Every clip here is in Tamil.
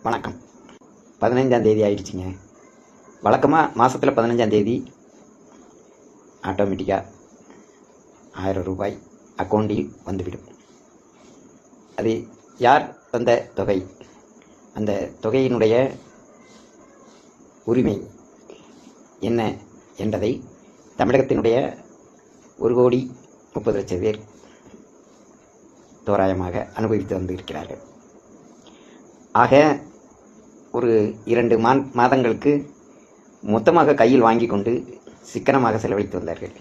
வணக்கம். 15ஆம் தேதி ஆயிடுச்சுங்க. வழக்கமாக மாதத்தில் 15ஆம் தேதி ஆட்டோமேட்டிக்காக 1000 ரூபாய் அக்கௌண்டில் வந்துவிடும். அது யார் தந்த தொகை, அந்த தொகையினுடைய உரிமை என்ன என்பதை தமிழகத்தினுடைய 1,30,00,000 பேர் தோராயமாக அனுபவித்து வந்திருக்கிறார்கள். ஆக ஒரு 2 மாதங்களுக்கு மொத்தமாக கையில் வாங்கி கொண்டு சிக்கனமாக செலவழித்து வந்தார்கள்.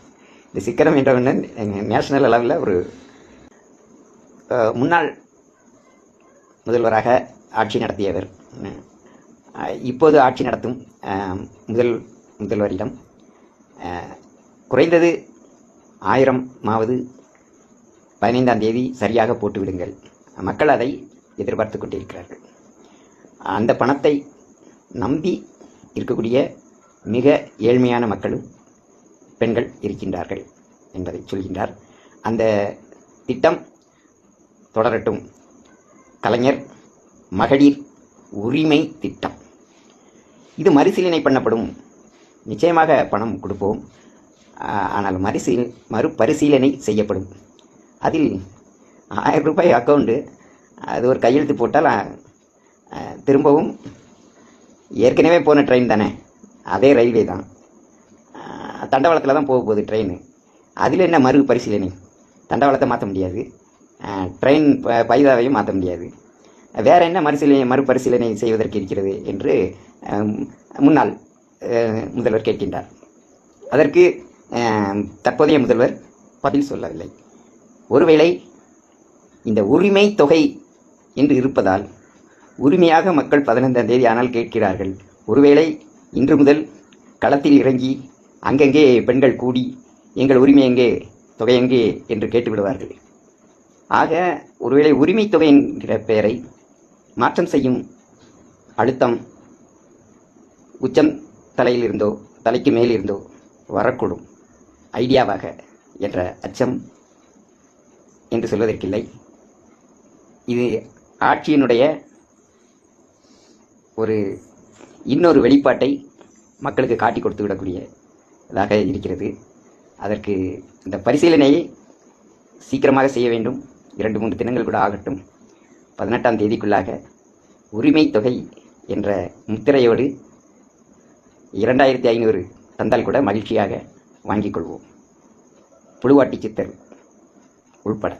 இந்த சிக்கனம் என்றவன் நேஷனல் அளவில் ஒரு முன்னாள் முதல்வராக ஆட்சி நடத்தியவர், இப்போது ஆட்சி நடத்தும் முதல்வரிடம் குறைந்தது 1000 15ஆம் தேதி சரியாக போட்டுவிடுங்கள், மக்கள் அதை எதிர்பார்த்து கொண்டிருக்கிறார்கள். அந்த பணத்தை நம்பி இருக்கக்கூடிய மிக ஏழ்மையான மக்களும் பெண்கள் இருக்கின்றார்கள் என்பதை சொல்கின்றார். அந்த திட்டம் தொடரட்டும். கலைஞர் மகளிர் உரிமை திட்டம், இது மறுசீலனை பண்ணப்படும். நிச்சயமாக பணம் கொடுப்போம், ஆனால் மறுபரிசீலனை செய்யப்படும். அதில் 1000 ரூபாய் அக்கௌண்ட்டு, அது ஒரு கையெழுத்து போட்டால் திரும்பவும் ஏற்கனவே போன ட்ரெயின் தானே, அதே ரயில்வே தான், தண்டவாளத்தில் தான் போக போகுது ட்ரெயின். அதில் என்ன மறுபரிசீலனை? தண்டவாளத்தை மாற்ற முடியாது, ட்ரெயின் பைதாவையும் மாற்ற முடியாது, வேறு என்ன மறுபரிசீலனை செய்வதற்கு இருக்கிறது என்று முன்னாள் முதல்வர் கேட்கின்றார். அதற்கு தற்போதைய முதல்வர் பதில் சொல்லவில்லை. ஒருவேளை இந்த உரிமை தொகை என்று இருப்பதால் உரிமையாக மக்கள் 15ஆம் தேதி ஆனால் கேட்கிறார்கள். ஒருவேளை இன்று முதல் களத்தில் இறங்கி அங்கங்கே பெண்கள் கூடி எங்கள் உரிமை எங்கே, தொகை எங்கே என்று கேட்டுவிடுவார்கள். ஆக ஒருவேளை உரிமை தொகை என்கிற பெயரை மாற்றம் செய்யும் அழுத்தம் உச்சம் தலையில் இருந்தோ தலைக்கு மேல் இருந்தோ வரக்கூடும் ஐடியாவாக என்ற அச்சம் என்று சொல்வதற்கில்லை. இது ஆட்சியினுடைய இன்னொரு வெளிப்பாட்டை மக்களுக்கு காட்டி கொடுத்து விடக்கூடியதாக இருக்கிறது. அதற்கு இந்த பரிசீலனையை சீக்கிரமாக செய்ய வேண்டும். 2-3 தினங்கள் கூட ஆகட்டும். 18ஆம் தேதிக்குள்ளாக உரிமை தொகை என்ற முத்திரையோடு 2500 தந்தால் கூட மகிழ்ச்சியாக வாங்கிக் கொள்வோம், புழுவாட்டி சித்தர் உள்பட.